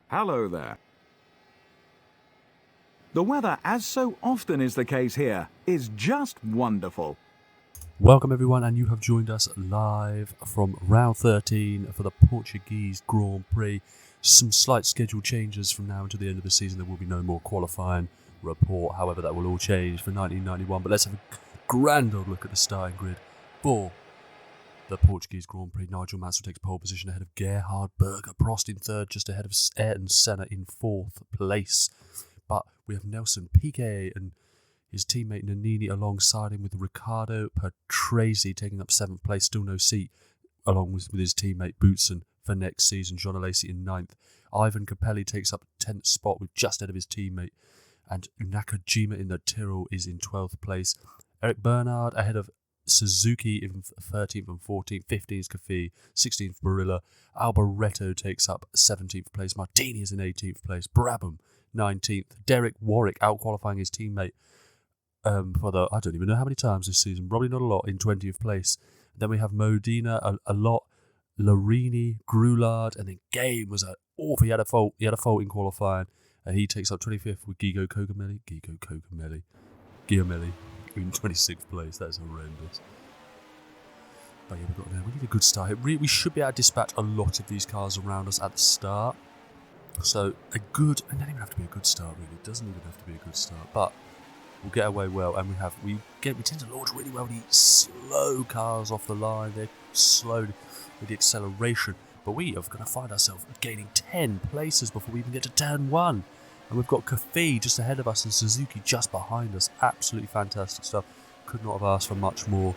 Hello there. The weather, as so often is the case here, is just wonderful. Welcome everyone, and you have joined us live from round 13 for the Portuguese Grand Prix. Some slight schedule changes from now until the end of the season. There will be no more qualifying report, however that will all change for 1991. But let's have a grand old look at the starting grid for the Portuguese Grand Prix. Nigel Mansell takes pole position ahead of Gerhard Berger. Prost in third, just ahead of Ayrton Senna in fourth place. But we have Nelson Piquet and his teammate Nannini alongside him, with Riccardo Patrese taking up 7th place, still no seat, along with his teammate Boutsen for next season. John Alesi in 9th. Ivan Capelli takes up 10th spot with just ahead of his teammate. And Nakajima in the Tyrrell is in 12th place. Eric Bernard ahead of Suzuki in 13th and 14th. 15th is Cafe, 16th Barilla. Alboreto takes up 17th place. Martini is in 18th place. Brabham 19th. Derek Warwick out-qualifying his teammate for the, I don't even know how many times this season, probably not a lot, in 20th place. Then we have Modena a lot, Larini, Grulard, and then Game was awful. He had a fault in qualifying. He takes up 25th with Guido Cogamelli in 26th place. That is horrendous. But yeah, we need a good start here. We should be able to dispatch a lot of these cars around us at the start. So it doesn't even have to be a good start, really. It doesn't even have to be a good start. But we'll get away well, and we tend to launch really well with these slow cars off the line. They're slow with the acceleration, but we are going to find ourselves gaining 10 places before we even get to turn 1. And we've got Cafe just ahead of us and Suzuki just behind us. Absolutely fantastic stuff. Could not have asked for much more.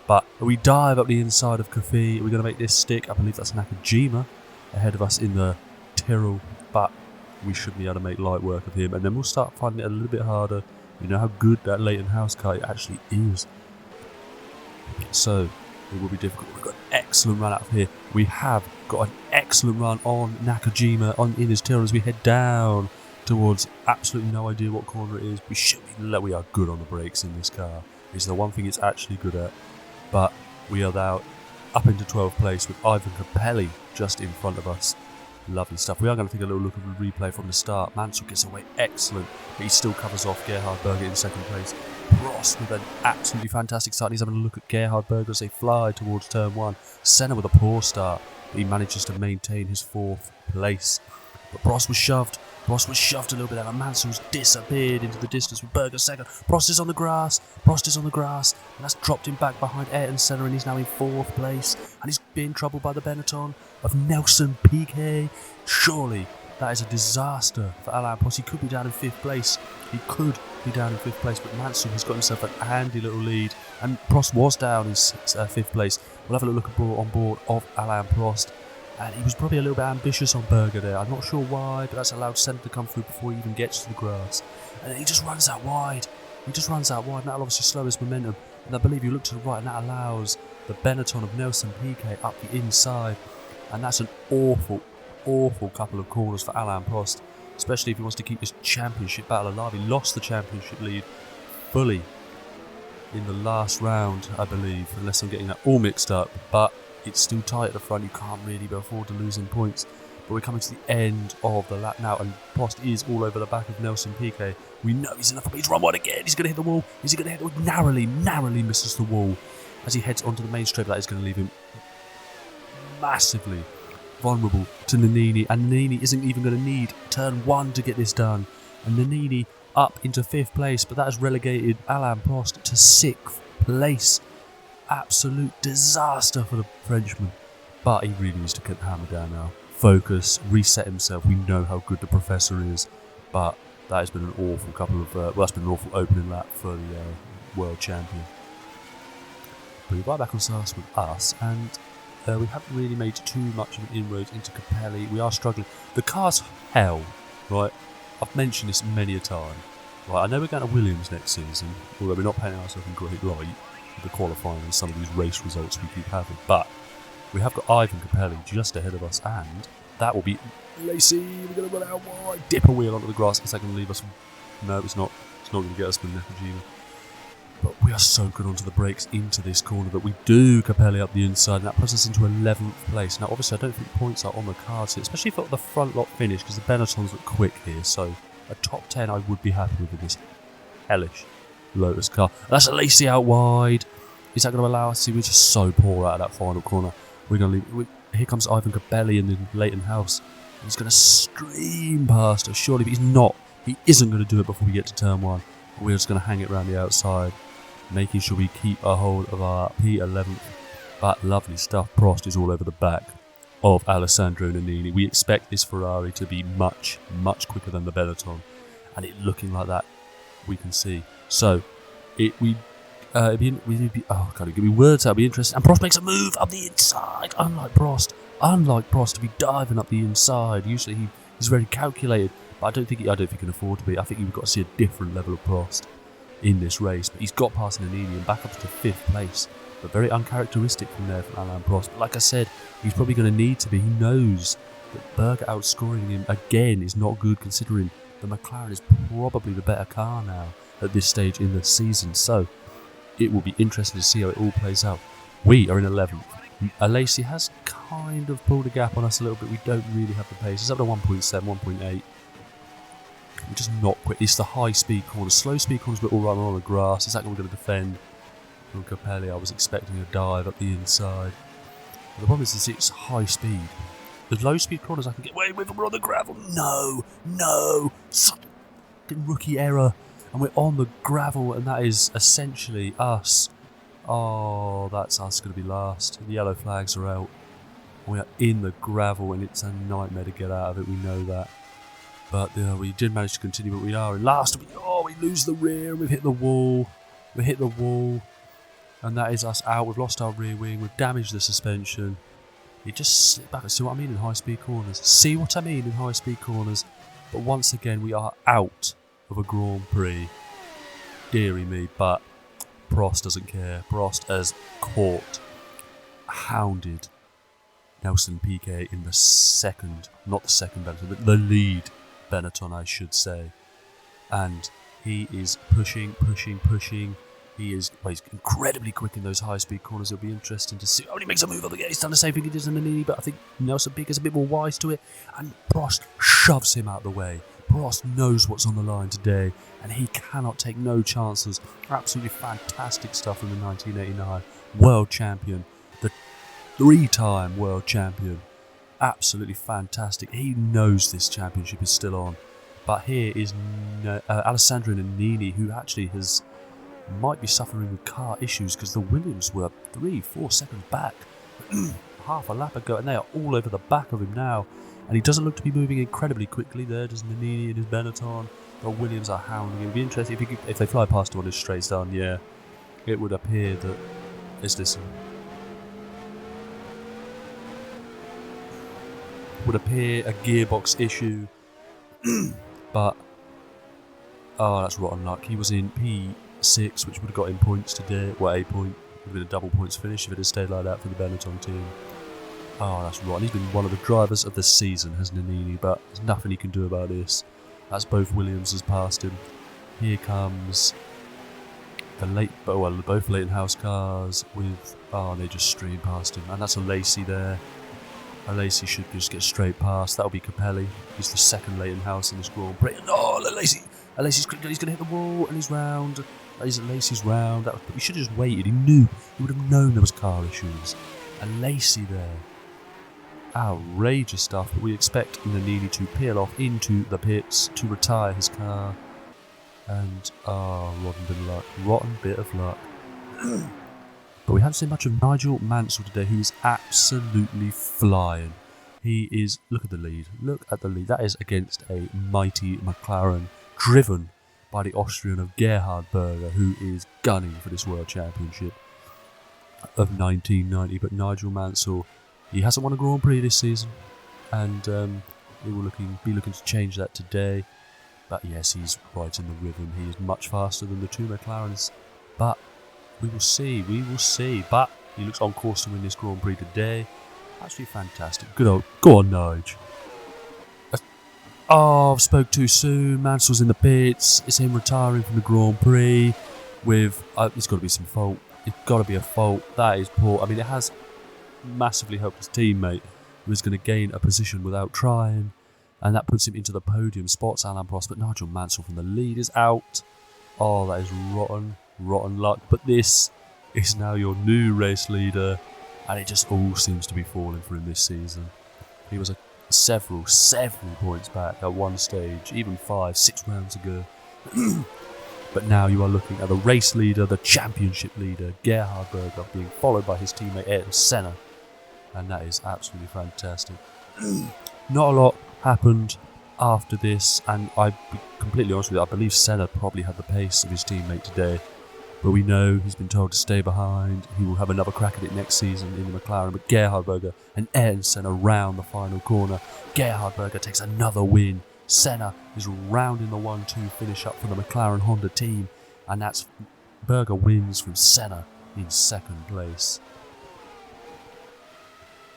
But we dive up the inside of Cafe. Are we going to make this stick? I believe that's Nakajima ahead of us in the Tyrrell, but we should be able to make light work of him, and then we'll start finding it a little bit harder. You know how good that Leighton House car actually is. So it will be difficult. We've got an excellent run out of here. We have got an excellent run on Nakajima in his Tyrrell as we head down towards absolutely no idea what corner it is. We are good on the brakes in this car. It's the one thing it's actually good at. But we are now up into 12th place with Ivan Capelli just in front of us. Lovely stuff. We are going to take a little look at the replay from the start. Mansell gets away excellent, but he still covers off Gerhard Berger in 2nd place. Prost with an absolutely fantastic start. He's having a look at Gerhard Berger as they fly towards turn 1. Senna with a poor start, but he manages to maintain his 4th place. But Prost was shoved a little bit out, and Mansell's disappeared into the distance with Berger 2nd. Prost is on the grass, and that's dropped him back behind Ayrton Senna, and he's now in 4th place, and he's being troubled by the Benetton of Nelson Piquet. Surely that is a disaster for Alain Prost. He could be down in 5th place. But Mansell has got himself an handy little lead, and Prost was down in 5th place. We'll have a look on board of Alain Prost. And he was probably a little bit ambitious on Berger there. I'm not sure why, but that's allowed Senna to come through before he even gets to the grass. And he just runs out wide. And that'll obviously slow his momentum. And I believe you look to the right, and that allows the Benetton of Nelson Piquet up the inside. And that's an awful couple of corners for Alain Prost, especially if he wants to keep this championship battle alive. He lost the championship lead fully in the last round, I believe, unless I'm getting that all mixed up. But it's still tight at the front. You can't really afford to losing points. But we're coming to the end of the lap now, and Prost is all over the back of Nelson Piquet. We know he's enough, but he's run wide again. He's going to hit the wall. Is he going to hit the wall? Narrowly misses the wall as he heads onto the main straight. That is going to leave him massively vulnerable to Nannini, and Nannini isn't even going to need turn 1 to get this done. And Nannini up into 5th place, but that has relegated Alain Prost to 6th place. Absolute disaster for the Frenchman, but he really needs to get the hammer down now. Focus, reset himself. We know how good the professor is, but that has been an awful that's been an awful opening lap for the world champion. But we're right back on start with us, and we haven't really made too much of an inroads into Capelli. We are struggling. The car's hell, right? I've mentioned this many a time. Right, I know we're going to Williams next season, although we're not painting ourselves in great light the qualifying and some of these race results we keep having, but we have got Ivan Capelli just ahead of us, and that will be Lacey. We're going to run out wide, dip a wheel onto the grass. Is that going to leave us? No, it's not. It's not going to get us with Nakajima. But we are so good onto the brakes into this corner that we do Capelli up the inside, and that puts us into 11th place. Now, obviously, I don't think points are on the cards here, especially for the front lot finish, because the Benettons look quick here. So, a top 10 I would be happy with this hellish Lotus car. That's a Lacey out wide. Is that going to allow us to? We're just so poor out of that final corner. We're going to leave. Here comes Ivan Capelli in the Leighton House. He's going to stream past us, surely, but he's not. He isn't going to do it before we get to turn 1. We're just going to hang it around the outside, making sure we keep a hold of our P11th. But lovely stuff. Prost is all over the back of Alessandro Nannini. We expect this Ferrari to be much, much quicker than the Benetton, and it looking like that, we can see. So, it'd be words. That'd be interesting. And Prost makes a move up the inside. Unlike Prost to be diving up the inside. Usually he's very calculated, but I don't think he can afford to be. I think you've got to see a different level of Prost in this race. But he's got past Nannini and back up to 5th place. But very uncharacteristic from there from Alain Prost. But like I said, he's probably going to need to be. He knows that Berger outscoring him again is not good, considering the McLaren is probably the better car now at this stage in the season. So it will be interesting to see how it all plays out. We are in 11th. Alesi has kind of pulled a gap on us a little bit. We don't really have the pace. It's up to 1.7, 1.8. We're just not quick. It's the high-speed corners. Slow-speed corners, we're all right on the grass. Is that what we're going to defend? From Capelli, I was expecting a dive up the inside. But the problem is it's high speed. The low-speed corners I can get away with, we're on the gravel. No! Such a rookie error. And we're on the gravel, and that is essentially us. Oh, that's us going to be last. The yellow flags are out. We are in the gravel, and it's a nightmare to get out of it. We know that. But we did manage to continue, but we are in last. We lose the rear. We've hit the wall. And that is us out. We've lost our rear wing. We've damaged the suspension. It just slipped back. See what I mean in high-speed corners? But once again, we are out of a Grand Prix. Deary me, but Prost doesn't care. Prost has hounded Nelson Piquet in the second, not the second Benetton, but the lead Benetton, I should say. And he is pushing. He's incredibly quick in those high-speed corners. It'll be interesting to see. Oh, he makes a move on the gate. He's done the same thing he did in Nannini, but I think Nelson Piquet's a bit more wise to it. And Prost shoves him out the way. Prost knows what's on the line today, and he cannot take no chances. Absolutely fantastic stuff from the 1989 world champion, the 3-time world champion. Absolutely fantastic. He knows this championship is still on. But here is Alessandro Nannini, who actually might be suffering with car issues, because the Williams were 3-4 seconds back half a lap ago, and they are all over the back of him now. And he doesn't look to be moving incredibly quickly there. Does Nannini and his Benetton. The Williams are hounding him. It would be interesting if they fly past him on his straight down. Yeah, it would appear that would appear a gearbox issue. But that's rotten luck. He was in P6, which would have got him points today. Well, a point. Would have been a double points finish if it had stayed like that for the Benetton team. Oh, that's rotten. He's been one of the drivers of the season, has Nannini, but there's nothing he can do about this. That's both Williams has passed him. Here comes both Leighton House cars with, they just stream past him. And that's a Lacey there. A Lacey should just get straight past. That'll be Capelli. He's the second Leighton House in this Grand Prix. No, Lacey's quick. He's going to hit the wall, and he's round. Lacey's round. He should have just waited. He would have known there was car issues. A Lacey there. Outrageous stuff, but we expect Nannini to peel off into the pits to retire his car. And, rotten bit of luck. But we haven't seen much of Nigel Mansell today, who is absolutely flying. He is, look at the lead. That is against a mighty McLaren, driven by the Austrian of Gerhard Berger, who is gunning for this World Championship of 1990. But Nigel Mansell, he hasn't won a Grand Prix this season, and we will be looking to change that today. But yes, he's right in the rhythm. He is much faster than the two McLarens, but we will see. But he looks on course to win this Grand Prix today. Actually fantastic. Go on, Nige. I've spoke too soon. Mansell's in the pits. It's him retiring from the Grand Prix. with it's got to be some fault. It's got to be a fault. That is poor. I mean, it has massively helped his teammate, who is going to gain a position without trying, and that puts him into the podium, spots Alain Prost, but Nigel Mansell from the lead is out. Oh, that is rotten luck. But this is now your new race leader, and it just all seems to be falling for him this season. He was several points back at one stage, even 5-6 rounds ago. But now you are looking at the race leader, the championship leader, Gerhard Berger, being followed by his teammate Ayrton Senna. And that is absolutely fantastic. Not a lot happened after this, and I'll be completely honest with you, I believe Senna probably had the pace of his teammate today. But we know he's been told to stay behind. He will have another crack at it next season in the McLaren. But Gerhard Berger and Ayrton Senna round the final corner. Gerhard Berger takes another win. Senna is rounding the 1-2 finish up for the McLaren Honda team. And that's Berger wins from Senna in second place.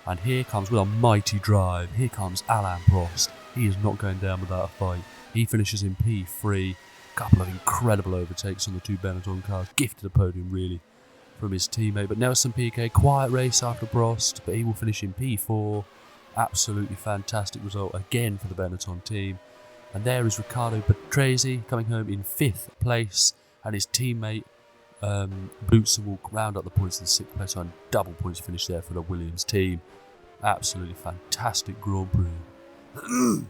And here comes, with a mighty drive, here comes Alain Prost. He is not going down without a fight. He finishes in P3. Couple of incredible overtakes on the two Benetton cars. Gifted a podium, really, from his teammate. But Nelson Piquet, quiet race after Prost, but he will finish in P4. Absolutely fantastic result again for the Benetton team. And there is Riccardo Patrese coming home in 5th place. And his teammate Boutsen will round up the points in 6th place. So a double points finish there for the Williams team. Absolutely fantastic Grand Prix.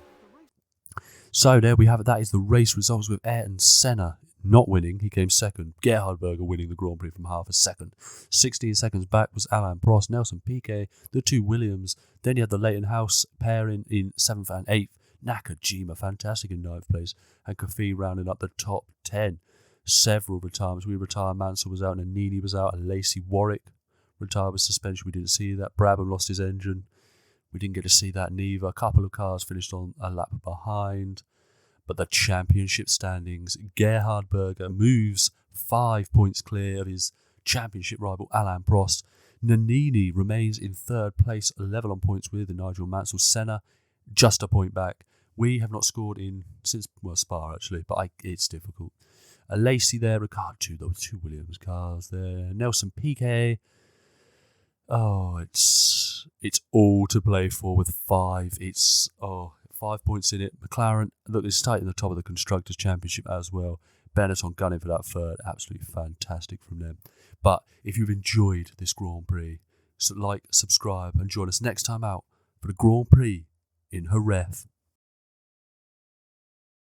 So there we have it. That is the race results, with Ayrton Senna not winning. He came second. Gerhard Berger winning the Grand Prix from half a second. 16 seconds back was Alain Prost, Nelson Piquet, the two Williams. Then you had the Leighton House pairing in 7th and 8th. Nakajima, fantastic in 9th place. And Kofi rounding up the top 10. Several retirements. We retired. Mansell was out and Nini was out. And Lacey Warwick retired with suspension. We didn't see that. Brabham lost his engine. We didn't get to see that neither. A couple of cars finished on a lap behind. But the championship standings, Gerhard Berger moves 5 points clear of his championship rival Alain Prost. Nannini remains in 3rd place, level on points with Nigel Mansell. Senna just a point back. We have not scored since Spa actually, but it's difficult. Lacey there, Ricciardo, those two Williams cars there. Nelson Piquet. Oh, it's all to play for with 5. 5 points in it. McLaren, look, it's tight in the top of the Constructors' Championship as well. Benetton gunning for that 3rd. Absolutely fantastic from them. But if you've enjoyed this Grand Prix, so like, subscribe, and join us next time out for the Grand Prix in Jerez.